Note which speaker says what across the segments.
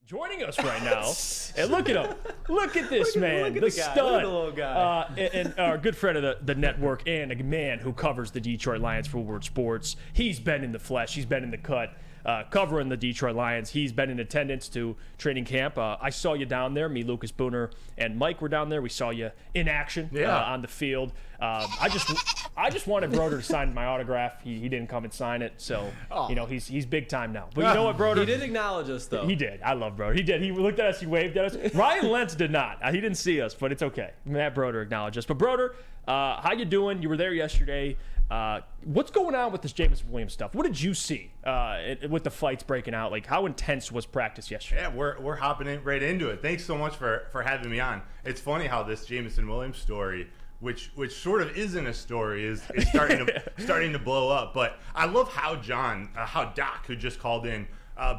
Speaker 1: joining us right now. And look at him. Look at this man.
Speaker 2: look at
Speaker 1: the
Speaker 2: the guy.
Speaker 1: stud.
Speaker 2: Look at the little guy.
Speaker 1: And our good friend of the network and a man who covers the Detroit Lions for Woodward Sports. He's been in the flesh. He's been in the cut. Covering the Detroit Lions. He's been in attendance to training camp. I saw you down there. Me, Lucas Booner, and Mike were down there. We saw you in action on the field. I just wanted Broder to sign my autograph. He didn't come and sign it, so he's big time now. But you know what, Broder?
Speaker 2: He did acknowledge us, though.
Speaker 1: He did. I love Broder. He did. He looked at us. He waved at us. Ryan Lentz did not. He didn't see us, but it's okay. Matt Broder acknowledged us. But Broder, how you doing? You were there yesterday. What's going on with this Jameson Williams stuff? What did you see with the fights breaking out? Like, how intense was practice yesterday?
Speaker 3: Yeah, we're hopping right into it. Thanks so much for having me on. It's funny how this Jameson Williams story, which sort of isn't a story, is starting to blow up. But I love how Doc, who just called in,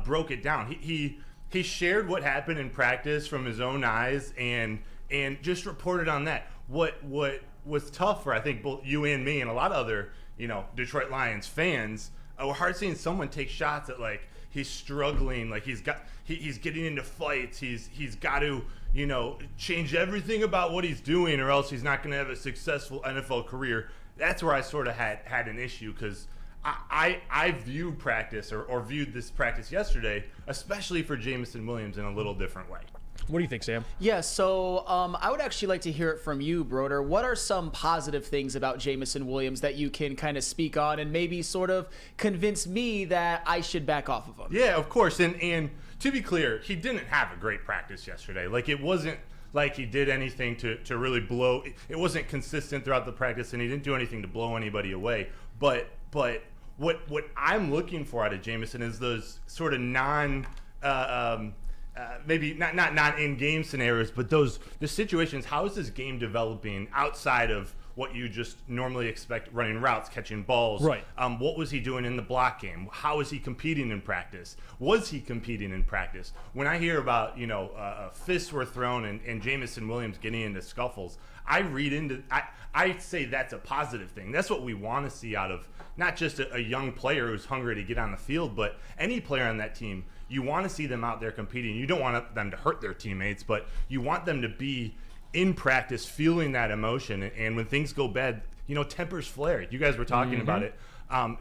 Speaker 3: broke it down. He shared what happened in practice from his own eyes and just reported on that. What was tough for, I think, both you and me and a lot of other, Detroit Lions fans, we're hard seeing someone take shots at, like, he's struggling, like he's getting into fights, he's got to, change everything about what he's doing or else he's not going to have a successful NFL career. That's where I sort of had an issue, because I viewed practice or viewed this practice yesterday, especially for Jameson Williams, in a little different way.
Speaker 1: What do you think, Sam?
Speaker 4: Yeah, so I would actually like to hear it from you, Broder. What are some positive things about Jameson Williams that you can kind of speak on and maybe sort of convince me that I should back off of him?
Speaker 3: Yeah, of course. And to be clear, he didn't have a great practice yesterday. Like, it wasn't like he did anything to really blow. It wasn't consistent throughout the practice, and he didn't do anything to blow anybody away. But what I'm looking for out of Jameson is those sort of maybe not in-game scenarios, but the situations. How is this game developing outside of what you just normally expect, running routes, catching balls?
Speaker 1: Right.
Speaker 3: What was he doing in the block game? How is he competing in practice? Was he competing in practice? When I hear about, fists were thrown and Jameson Williams getting into scuffles, I say that's a positive thing. That's what we want to see out of not just a young player who's hungry to get on the field, but any player on that team. You want to see them out there competing. You don't want them to hurt their teammates, but you want them to be in practice feeling that emotion. And when things go bad, tempers flare. You guys were talking about it on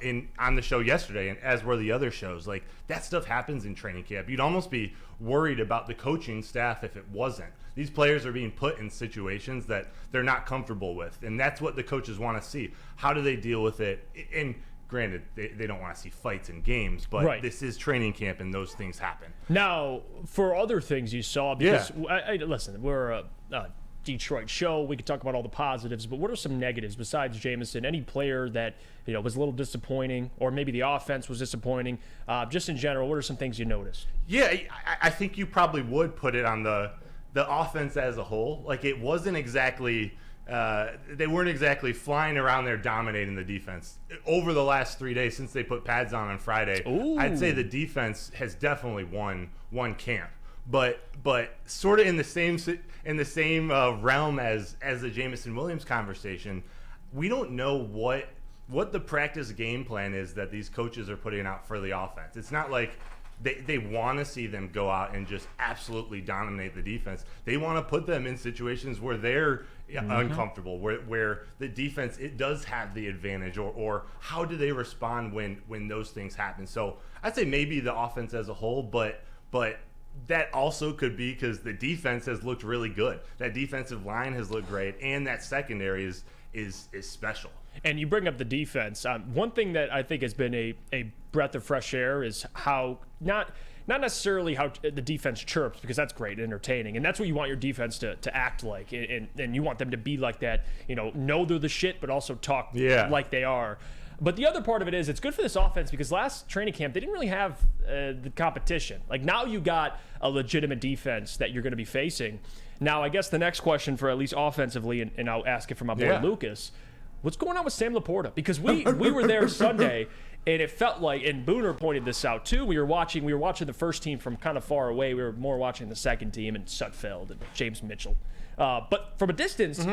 Speaker 3: the show yesterday, and as were the other shows. Like, that stuff happens in training camp. You'd almost be worried about the coaching staff if it wasn't. These players are being put in situations that they're not comfortable with, and that's what the coaches want to see. How do they deal with it? And granted, they don't want to see fights in games, but This is training camp, and those things happen.
Speaker 1: Now, for other things you saw, because listen, we're a Detroit show. We could talk about all the positives, but what are some negatives besides Jameson? Any player that was a little disappointing, or maybe the offense was disappointing? Just in general, what are some things you noticed?
Speaker 3: Yeah, I think you probably would put it on the offense as a whole. Like, it wasn't exactly. They weren't exactly flying around there dominating the defense. Over the last 3 days since they put pads on Friday, I'd say the defense has definitely won camp. But sort of in the same realm as the Jameson Williams conversation, we don't know what the practice game plan is that these coaches are putting out for the offense. It's not like they want to see them go out and just absolutely dominate the defense. They want to put them in situations where they're uncomfortable, where the defense, it does have the advantage, or how do they respond when those things happen. So I'd say maybe the offense as a whole, but that also could be because the defense has looked really good. That defensive line has looked great, and that secondary is special.
Speaker 1: And you bring up the defense. One thing that I think has been a breath of fresh air is how not necessarily how the defense chirps, because that's great, entertaining, and that's what you want your defense to act like, and you want them to be like that. Know they're the shit, but also talk like they are. But the other part of it is it's good for this offense because last training camp they didn't really have the competition. Like, now you got a legitimate defense that you're going to be facing. Now, I guess the next question for at least offensively, and I'll ask it from my boy Lucas, what's going on with Sam Laporta? Because we were there Sunday, and it felt like, and Booner pointed this out too, we were watching the first team from kind of far away. We were more watching the second team and Sutfeld and James Mitchell. But from a distance,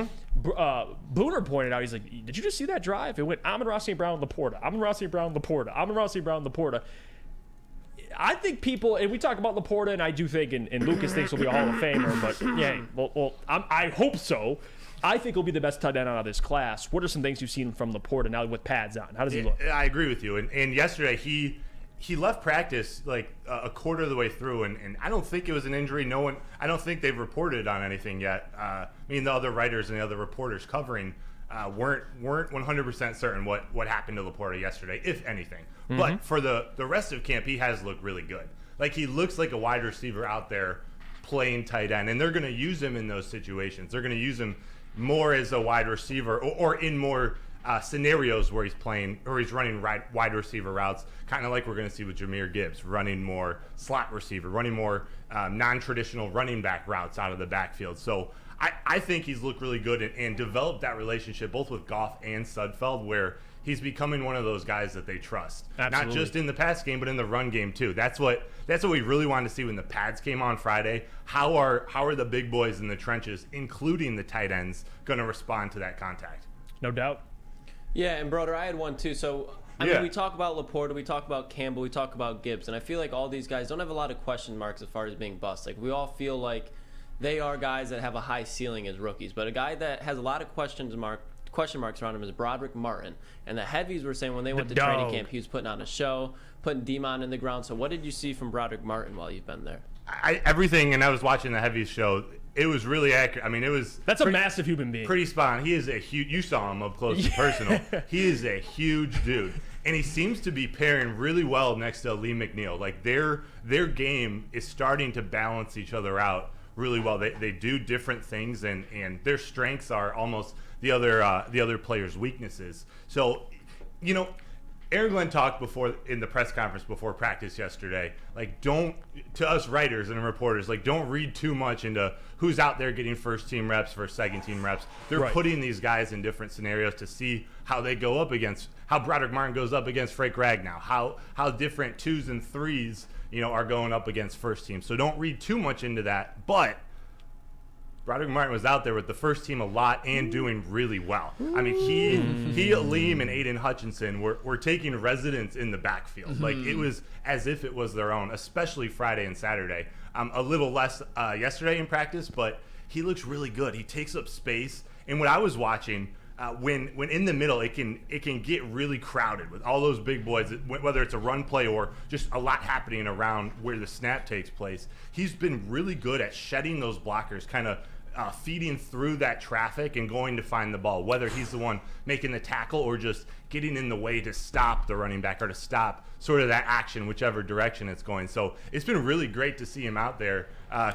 Speaker 1: Booner pointed out, he's like, did you just see that drive? It went Amon-Ra St. Brown, Laporta, Amon-Ra St. Brown, Laporta, Amon-Ra St. Brown, Laporta. I think people, and we talk about Laporta, and I do think, and Lucas thinks he'll be a Hall of Famer, but yeah, I hope so. I think he'll be the best tight end out of this class. What are some things you've seen from Laporta now with pads on? How does he look?
Speaker 3: I agree with you. And yesterday he left practice like a quarter of the way through, and I don't think it was an injury. I don't think they've reported on anything yet. I mean, the other writers and the other reporters covering weren't 100% certain what happened to Laporta yesterday, if anything. Mm-hmm. But for the rest of camp, he has looked really good. Like, he looks like a wide receiver out there playing tight end, and they're going to use him in those situations. They're going to use him more as a wide receiver or in more scenarios where he's playing or he's running wide receiver routes, kind of like we're going to see with Jahmyr Gibbs, running more slot receiver, running more non-traditional running back routes out of the backfield. So I think he's looked really good and developed that relationship both with Goff and Sudfeld, where he's becoming one of those guys that they trust.
Speaker 1: Absolutely.
Speaker 3: Not just in the pass game, but in the run game too. That's what we really wanted to see when the pads came on Friday. How are the big boys in the trenches, including the tight ends, going to respond to that contact?
Speaker 1: No doubt.
Speaker 2: Yeah, and Broder, I had one too. So, I mean, we talk about Laporta, we talk about Campbell, we talk about Gibbs, and I feel like all these guys don't have a lot of question marks as far as being bust. Like, we all feel like they are guys that have a high ceiling as rookies, but a guy that has a lot of question marks around him is Broderick Martin. And the heavies were saying when they went to training camp, he was putting on a show, putting D-Mon in the ground. So what did you see from Broderick Martin while you've been there?
Speaker 3: Everything, and I was watching the heavies show. It was really accurate. I mean,
Speaker 1: that's a massive human being.
Speaker 3: Pretty spot on. He is a huge. You saw him up close and personal. He is a huge dude, and he seems to be pairing really well next to Lee McNeil. Like their game is starting to balance each other out really well. They do different things, and their strengths are almost the other players' weaknesses. So, you know, Aaron Glenn talked before in the press conference before practice yesterday, like, to us writers and reporters, like, don't read too much into who's out there getting first team reps versus second team reps. They're putting these guys in different scenarios to see how they go up against, how Broderick Martin goes up against Frank Ragnow, how different 2s and 3s, you know, are going up against first team. So don't read too much into that. But Broderick Martin was out there with the first team a lot and doing really well. I mean, he Aleem, and Aiden Hutchinson were taking residence in the backfield. Like, it was as if it was their own, especially Friday and Saturday. A little less yesterday in practice, but he looks really good. He takes up space. And what I was watching, when in the middle, it can get really crowded with all those big boys, whether it's a run play or just a lot happening around where the snap takes place. He's been really good at shedding those blockers, kind of feeding through that traffic and going to find the ball, whether he's the one making the tackle or just getting in the way to stop the running back or to stop sort of that action, whichever direction it's going. So it's been really great to see him out there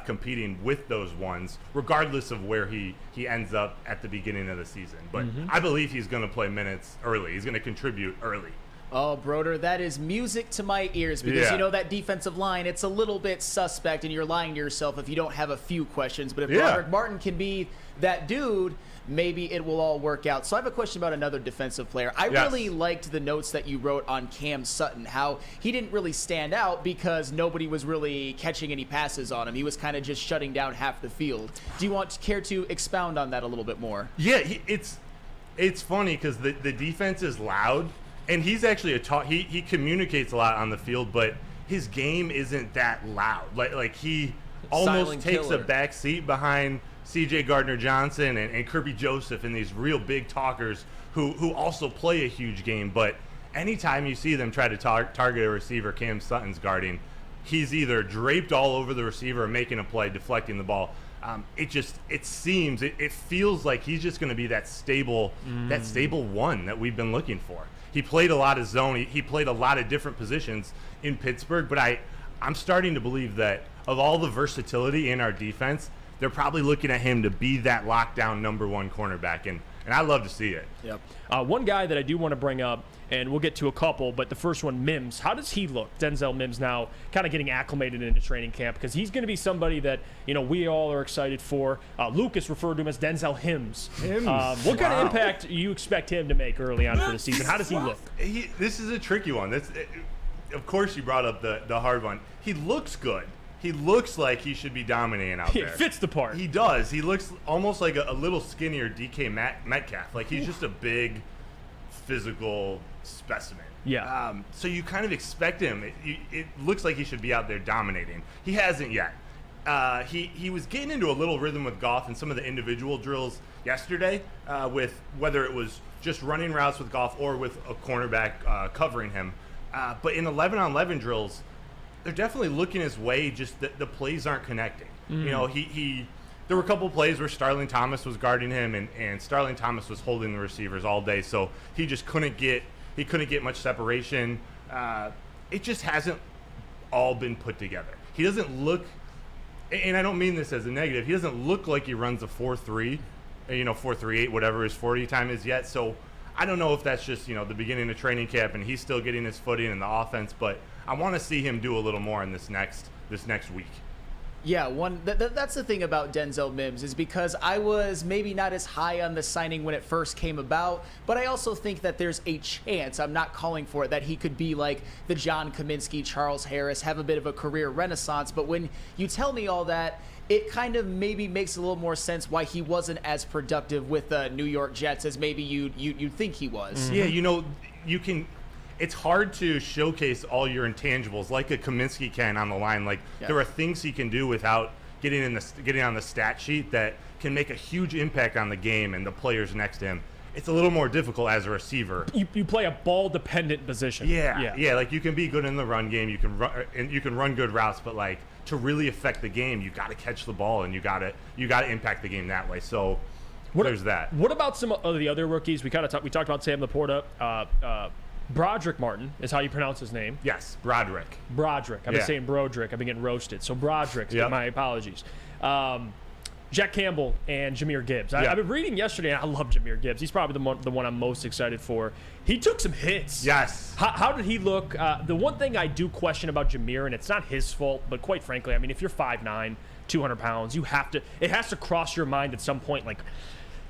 Speaker 3: competing with those ones, regardless of where he ends up at the beginning of the season. But I believe he's going to play minutes early. He's going to contribute early.
Speaker 4: Oh, Broder, that is music to my ears because, you know, that defensive line, it's a little bit suspect, and you're lying to yourself if you don't have a few questions. But if Broderick Martin can be that dude, maybe it will all work out. So I have a question about another defensive player. I really liked the notes that you wrote on Cam Sutton, how he didn't really stand out because nobody was really catching any passes on him. He was kind of just shutting down half the field. Do you care to expound on that a little bit more?
Speaker 3: Yeah, it's funny because the defense is loud. And he's actually he communicates a lot on the field, but his game isn't that loud. Like he almost
Speaker 2: Silent
Speaker 3: takes
Speaker 2: killer.
Speaker 3: a back seat behind C.J. Gardner-Johnson and Kirby Joseph and these real big talkers who also play a huge game. But anytime you see them try to target a receiver Cam Sutton's guarding, he's either draped all over the receiver or making a play, deflecting the ball. It feels like he's just going to be that stable one that we've been looking for. He played a lot of zone. He played a lot of different positions in Pittsburgh, but I'm starting to believe that of all the versatility in our defense, they're probably looking at him to be that lockdown number one cornerback, and I love to see it.
Speaker 1: Yep. One guy that I do want to bring up, and we'll get to a couple, but the first one, Mims. How does he look? Denzel Mims now kind of getting acclimated into training camp because he's going to be somebody that, you know, we all are excited for. Lucas referred to him as Denzel Hims. What kind of impact do you expect him to make early on for the season? How does he look?
Speaker 3: This is a tricky one. Of course, you brought up the hard one. He looks good. He looks like he should be dominating out there.
Speaker 1: He fits the part.
Speaker 3: He does. He looks almost like a little skinnier DK Metcalf. Like he's just a big, physical specimen.
Speaker 1: Yeah.
Speaker 3: So you kind of expect him. It looks like he should be out there dominating. He hasn't yet. He was getting into a little rhythm with Goff in some of the individual drills yesterday, with whether it was just running routes with Goff or with a cornerback covering him. But in 11-on-11 drills, they're definitely looking his way. Just the plays aren't connecting. You know, there were a couple plays where Starling Thomas was guarding him, and Starling Thomas was holding the receivers all day, so he just couldn't get much separation. It just hasn't all been put together. He doesn't look, and I don't mean this as a negative, he doesn't look like he runs a 4.3, 4.38, whatever his 40 time is yet. So I don't know if that's just, the beginning of training camp and he's still getting his footing in the offense, but I want to see him do a little more in this next week.
Speaker 4: Yeah, that's the thing about Denzel Mims, is because I was maybe not as high on the signing when it first came about, but I also think that there's a chance, I'm not calling for it, that he could be like the John Kaminsky, Charles Harris, have a bit of a career renaissance. But when you tell me all that, it kind of maybe makes a little more sense why he wasn't as productive with the New York Jets as maybe you'd think he was.
Speaker 3: Yeah, you can. It's hard to showcase all your intangibles like a Kaminsky can on the line. Like, there are things he can do without getting on the stat sheet that can make a huge impact on the game and the players next to him. It's a little more difficult as a receiver.
Speaker 1: You play a ball-dependent position.
Speaker 3: Yeah. Like, you can be good in the run game. You can run good routes, but like to really affect the game, you got to catch the ball and you got to impact the game that way. So there's that.
Speaker 1: What about some of the other rookies? We talked about Sam Laporta. Broderick Martin is how you pronounce his name.
Speaker 3: Yes, Broderick.
Speaker 1: I've been saying Broderick. I've been getting roasted. So Broderick, my apologies. Jack Campbell and Jahmyr Gibbs. I've been reading yesterday, and I love Jahmyr Gibbs. He's probably the one I'm most excited for. He took some hits.
Speaker 3: Yes.
Speaker 1: How did he look? The one thing I do question about Jahmyr, and it's not his fault, but quite frankly, I mean, if you're 5'9", 200 pounds, it has to cross your mind at some point, like,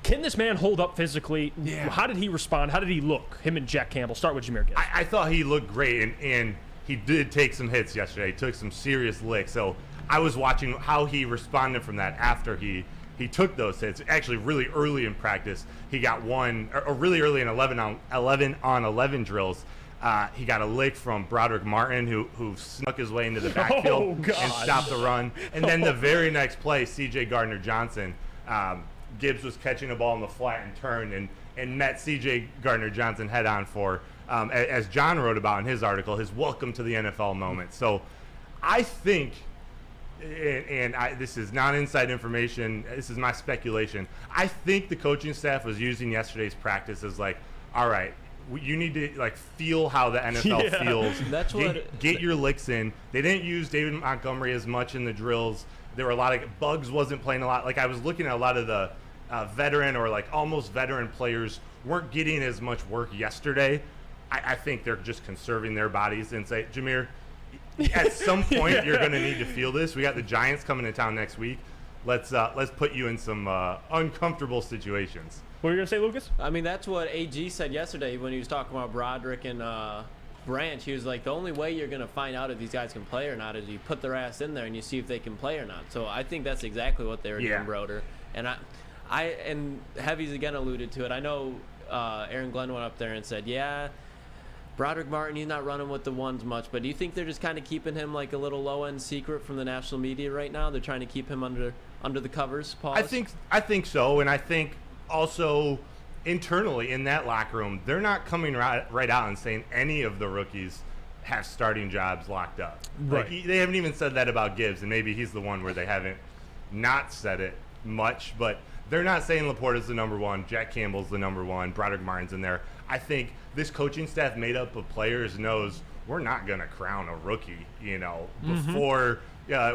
Speaker 1: can this man hold up physically?
Speaker 3: Yeah.
Speaker 1: How did he respond? How did he look? Him and Jack Campbell. Start with Jahmyr Gibbs.
Speaker 3: I thought he looked great, and he did take some hits yesterday. He took some serious licks. So I was watching how he responded from that after he took those hits. Actually, really early in practice, he got one, or really early in 11-on-11 drills. He got a lick from Broderick Martin, who snuck his way into the backfield and stopped the run. And then the very next play, C.J. Gardner-Johnson, Gibbs was catching a ball in the flat and turned and met C.J. Gardner-Johnson head on for, as John wrote about in his article, his welcome to the NFL moment. So I think, and this is not inside information, this is my speculation, I think the coaching staff was using yesterday's practice as like, all right, you need to like feel how the NFL feels.
Speaker 2: That's
Speaker 3: get your licks in. They didn't use David Montgomery as much in the drills. There were a lot of Bugs wasn't playing a lot. Like, I was looking at a lot of the veteran or like almost veteran players weren't getting as much work yesterday. I think they're just conserving their bodies and say, Jahmyr, at some point you're going to need to feel this. We got the Giants coming to town next week. Let's put you in some uncomfortable situations.
Speaker 1: What were you going to say, Lucas?
Speaker 2: I mean, that's what AG said yesterday when he was talking about Broderick and Branch. He was like, the only way you're going to find out if these guys can play or not is you put their ass in there and you see if they can play or not. So I think that's exactly what they were doing, Broder. And and Heavy's again alluded to it. I know Aaron Glenn went up there and said, Broderick Martin, he's not running with the ones much, but do you think they're just kind of keeping him like a little low-end secret from the national media right now? They're trying to keep him under the covers, Paul?
Speaker 3: I think so, and I think also internally in that locker room, they're not coming right out and saying any of the rookies have starting jobs locked up.
Speaker 1: Right.
Speaker 3: Like, they haven't even said that about Gibbs, and maybe he's the one where they haven't not said it much, but they're not saying Laporta's the number one, Jack Campbell's the number one, Broderick Martin's in there. I think this coaching staff made up of players knows we're not going to crown a rookie, before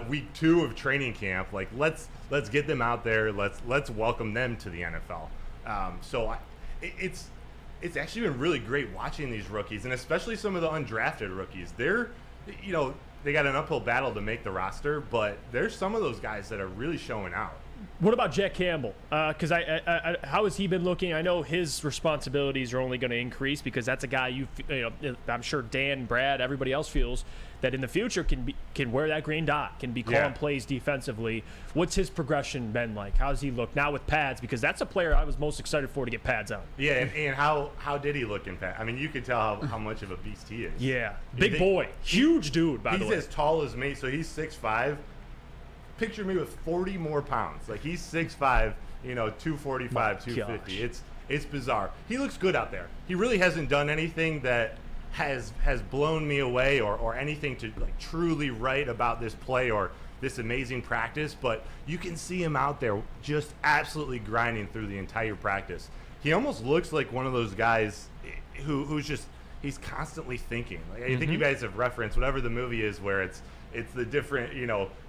Speaker 3: week 2 of training camp. Like, let's get them out there. Let's welcome them to the NFL. It's actually been really great watching these rookies, and especially some of the undrafted rookies. They're, they got an uphill battle to make the roster, but there's some of those guys that are really showing out.
Speaker 1: What about Jack Campbell? Because how has he been looking? I know his responsibilities are only going to increase because that's a guy I'm sure Dan, Brad, everybody else feels that in the future can wear that green dot, can be calling plays defensively. What's his progression been like? How's he look now with pads? Because that's a player I was most excited for to get pads on.
Speaker 3: Yeah, and how did he look in pads? I mean, you could tell how much of a beast he is.
Speaker 1: Yeah, big boy, huge dude. By the way,
Speaker 3: he's as tall as me, so he's 6'5". Picture me with 40 more pounds. Like he's 6'5", 245, 250. It's bizarre. He looks good out there. He really hasn't done anything that has blown me away or anything to like truly write about this play or this amazing practice, but you can see him out there just absolutely grinding through the entire practice. He almost looks like one of those guys he's constantly thinking. Like, I think you guys have referenced whatever the movie is where it's the different,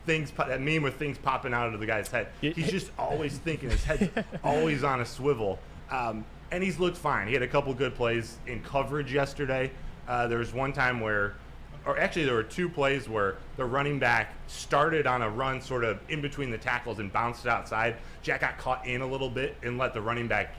Speaker 3: things, that meme with things popping out of the guy's head. He's just always thinking. His head's always on a swivel. And he's looked fine. He had a couple good plays in coverage yesterday. There was one time there were two plays where the running back started on a run sort of in between the tackles and bounced it outside. Jack got caught in a little bit and let the running back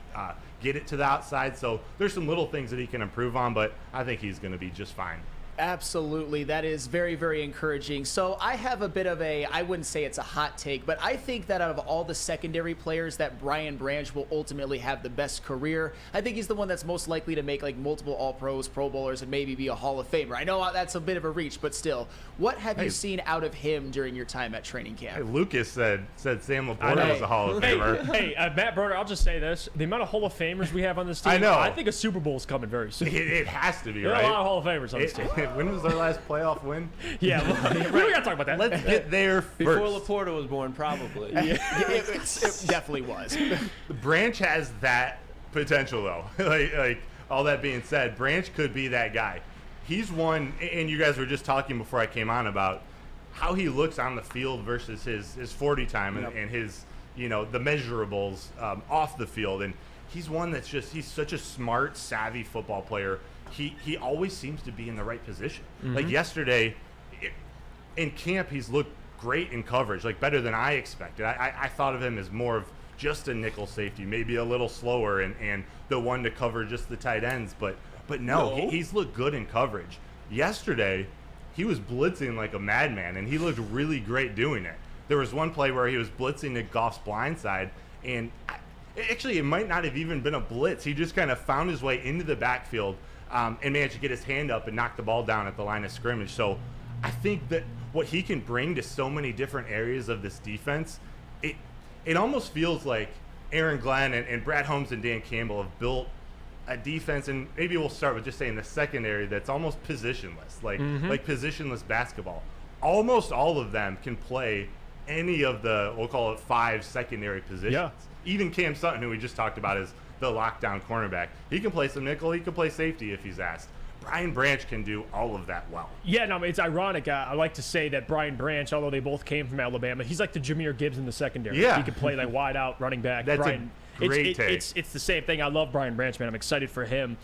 Speaker 3: get it to the outside. So there's some little things that he can improve on, but I think he's going to be just fine.
Speaker 4: Absolutely. That is very, very encouraging. So I have a bit of I wouldn't say it's a hot take, but I think that out of all the secondary players that Brian Branch will ultimately have the best career. I think he's the one that's most likely to make like multiple All-Pros, Pro Bowlers, and maybe be a Hall of Famer. I know that's a bit of a reach, but still. What have you seen out of him during your time at training camp?
Speaker 3: Hey, Lucas said Sam Laporta was a Hall of Famer.
Speaker 1: Hey, Matt Broder, I'll just say this. The amount of Hall of Famers we have on this team,
Speaker 3: I know.
Speaker 1: I think a Super Bowl is coming very soon.
Speaker 3: It has to be,
Speaker 1: there
Speaker 3: right?
Speaker 1: There are a lot of Hall of Famers on this team.
Speaker 3: When was our last playoff win?
Speaker 1: Yeah, we got to talk about that.
Speaker 3: Let's get there first.
Speaker 2: Before Laporta was born, probably.
Speaker 4: It definitely was.
Speaker 3: Branch has that potential, though. like all that being said, Branch could be that guy. He's one, and you guys were just talking before I came on about how he looks on the field versus his 40 time and his, the measurables off the field. And he's one that's he's such a smart, savvy football player. He always seems to be in the right position. Like yesterday, in camp, he's looked great in coverage, like better than I expected. I thought of him as more of just a nickel safety, maybe a little slower and the one to cover just the tight ends. But no. He's looked good in coverage. Yesterday, he was blitzing like a madman, and he looked really great doing it. There was one play where he was blitzing to Goff's blind side, and actually it might not have even been a blitz. He just kind of found his way into the backfield and managed to get his hand up and knock the ball down at the line of scrimmage. So I think that what he can bring to so many different areas of this defense, it almost feels like Aaron Glenn and Brad Holmes and Dan Campbell have built a defense, and maybe we'll start with just saying the secondary that's almost positionless, like positionless basketball. Almost all of them can play any of the, we'll call it 5 secondary positions. Yeah. Even Cam Sutton, who we just talked about, is the lockdown cornerback. He can play some nickel. He can play safety if he's asked. Brian Branch can do all of that well. Yeah,
Speaker 1: no, it's ironic. I like to say that Brian Branch, although they both came from Alabama, he's like the Jameer Gibbs in the secondary.
Speaker 3: Yeah.
Speaker 1: He can play like wide out running back.
Speaker 3: That's
Speaker 1: Brian,
Speaker 3: a great take.
Speaker 1: It's the same thing. I love Brian Branch, man. I'm excited for him.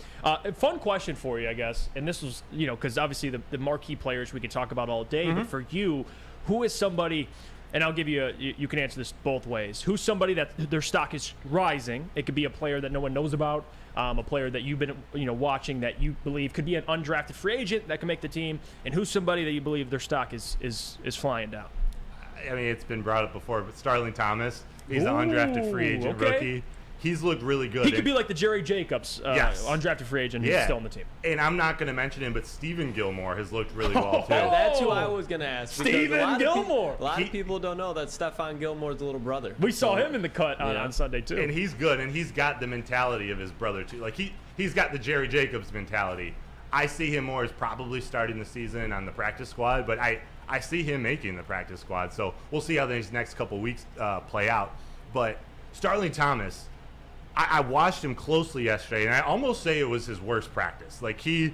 Speaker 1: Fun question for you, I guess. And this was, because obviously the marquee players we could talk about all day. But for you, who is somebody, and I'll give you you can answer this both ways. Who's somebody that their stock is rising? It could be a player that no one knows about. A player that you've been watching that you believe could be an undrafted free agent that can make the team, and who's somebody that you believe their stock is flying down?
Speaker 3: I mean, it's been brought up before, but Starling Thomas, he's an undrafted free agent rookie. He's looked really good.
Speaker 1: He could be like the Jerry Jacobs, undrafted free agent who's still on the team.
Speaker 3: And I'm not going to mention him, but Stephen Gilmore has looked really well, too.
Speaker 2: That's who I was going to ask.
Speaker 1: Stephen Gilmore.
Speaker 2: A lot of people don't know that Stephon Gilmore's little brother.
Speaker 1: We saw him in the cut on Sunday, too.
Speaker 3: And he's good, and he's got the mentality of his brother, too. Like, he's got the Jerry Jacobs mentality. I see him more as probably starting the season on the practice squad, but I see him making the practice squad. So we'll see how these next couple weeks play out. But Starling Thomas, I watched him closely yesterday, and I almost say it was his worst practice. Like, he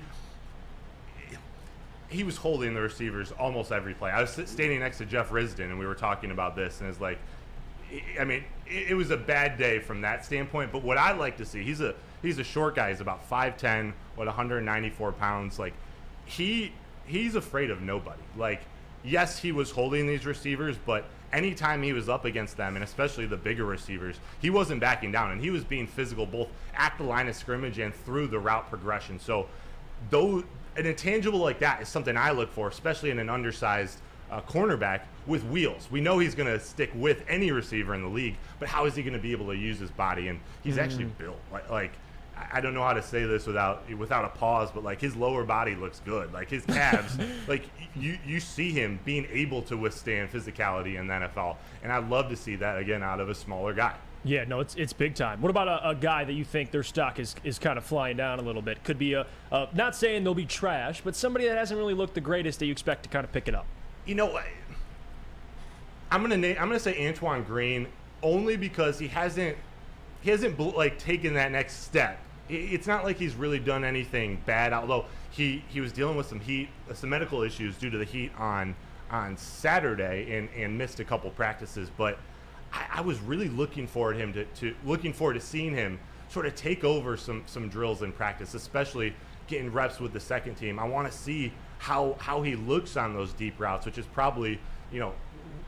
Speaker 3: was holding the receivers almost every play. I was standing next to Jeff Risden, and we were talking about this, and it's like, I mean, it was a bad day from that standpoint. But what I like to see, he's a short guy. He's about 5'10", 194 pounds. Like, he's afraid of nobody. Like, yes, he was holding these receivers, but anytime he was up against them, and especially the bigger receivers, he wasn't backing down, and he was being physical both at the line of scrimmage and through the route progression. So though an intangible like that is something I look for, especially in an undersized cornerback with wheels. We know he's going to stick with any receiver in the league, but how is he going to be able to use his body? And he's actually built like I don't know how to say this without a pause, but like his lower body looks good. Like his calves, like you see him being able to withstand physicality in the NFL, and I'd love to see that again out of a smaller guy.
Speaker 1: Yeah, no, it's big time. What about a guy that you think their stock is kind of flying down a little bit? Could be not saying they'll be trash, but somebody that hasn't really looked the greatest that you expect to kind of pick it up.
Speaker 3: You know, I'm gonna say Antoine Green only because he hasn't like taken that next step. It's not like he's really done anything bad, although he was dealing with some medical issues due to the heat on Saturday and missed a couple practices. But I was really looking forward to seeing him sort of take over some drills in practice, especially getting reps with the second team. I want to see how he looks on those deep routes, which is probably,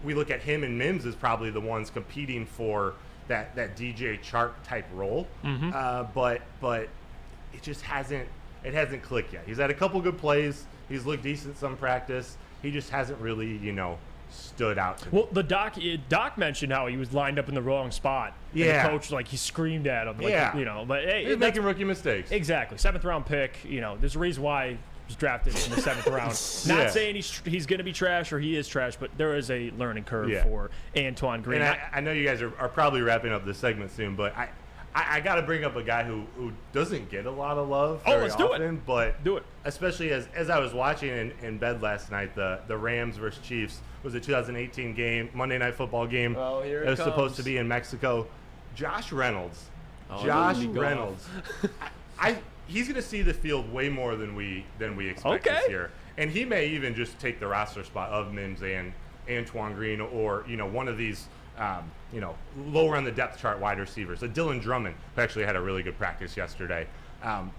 Speaker 3: we look at him and Mims as probably the ones competing for that DJ Chark type role. But it just hasn't clicked yet. He's had a couple good plays. He's looked decent some practice. He just hasn't really, stood out to me.
Speaker 1: Well, the Doc mentioned how he was lined up in the wrong spot.
Speaker 3: Yeah.
Speaker 1: And the coach, he screamed at him. But hey,
Speaker 3: he's making rookie mistakes.
Speaker 1: Exactly. 7th round pick. There's a reason why he was drafted in the 7th round. Not saying he's going to be trash or he is trash, but there is a learning curve for Antoine Green.
Speaker 3: And I know you guys are probably wrapping up this segment soon, but I got to bring up a guy who doesn't get a lot of love very often, but
Speaker 1: do it.
Speaker 3: Especially as I was watching in bed last night, the Rams versus Chiefs was a 2018 game, Monday Night Football game.
Speaker 2: Oh, here
Speaker 3: it was supposed to be in Mexico. Josh Reynolds. He's going to see the field way more than we expect this year, and he may even just take the roster spot of Mims and Antoine Green, or one of these. Lower on the depth chart wide receivers. So Dylan Drummond, who actually had a really good practice yesterday.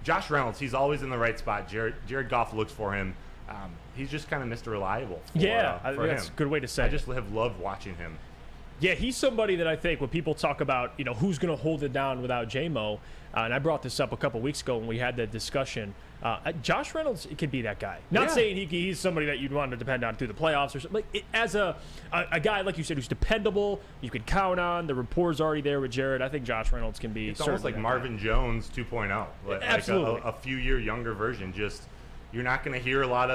Speaker 3: Josh Reynolds, he's always in the right spot. Jared Goff looks for him. He's just kind of Mr. Reliable for
Speaker 1: I think that's a good way to say it.
Speaker 3: I just have loved watching him.
Speaker 1: Yeah, he's somebody that I think when people talk about, who's going to hold it down without J-Mo, and I brought this up a couple weeks ago when we had that discussion, Josh Reynolds could be that guy. Not saying he's somebody that you'd want to depend on through the playoffs or something. As a guy, like you said, who's dependable, you could count on, the rapport's already there with Jared. I think Josh Reynolds can be.
Speaker 3: It's almost like Marvin Jones 2.0.
Speaker 1: Absolutely.
Speaker 3: Like a few year younger version. Just you're not going to hear a lot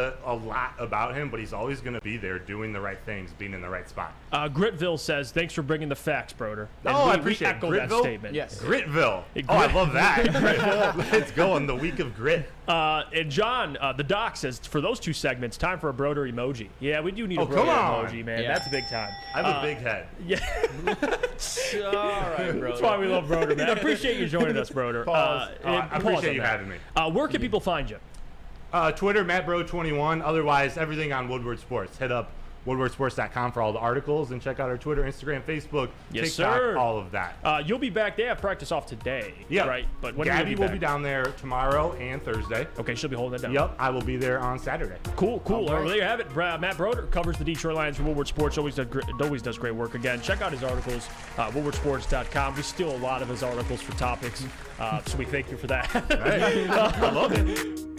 Speaker 3: about him, but he's always going to be there doing the right things, being in the right spot.
Speaker 1: Gritville says, thanks for bringing the facts, Broder.
Speaker 3: I appreciate it.
Speaker 1: That statement.
Speaker 4: Yes.
Speaker 3: Gritville. I love that. Gritville. Let's go on the week of grit.
Speaker 1: And John, the doc says, for those two segments, time for a Broder emoji. Yeah, we do need a Broder emoji, man.
Speaker 4: Yeah.
Speaker 1: That's big time.
Speaker 3: I have a big head.
Speaker 1: Yeah.
Speaker 2: All right, Broder.
Speaker 1: That's why we love Broder, man. I appreciate you joining us, Broder.
Speaker 3: I appreciate you having me.
Speaker 1: Where can people find you?
Speaker 3: Twitter, MattBro21. Otherwise, everything on Woodward Sports. Hit up woodwardsports.com for all the articles, and check out our Twitter, Instagram, Facebook,
Speaker 1: Yes,
Speaker 3: TikTok,
Speaker 1: sir.
Speaker 3: all of that.
Speaker 1: You'll be back. They have practice off today, right? But when
Speaker 3: Gabby
Speaker 1: will
Speaker 3: will be down there tomorrow and Thursday.
Speaker 1: Okay, she'll be holding that down.
Speaker 3: Yep, I will be there on Saturday.
Speaker 1: Cool.
Speaker 3: All right.
Speaker 1: Well, there you have it. Matt Broder covers the Detroit Lions for Woodward Sports. Always does great work. Again, check out his articles, woodwardsports.com. We steal a lot of his articles for topics, so we thank you for that.
Speaker 3: Hey, I love it.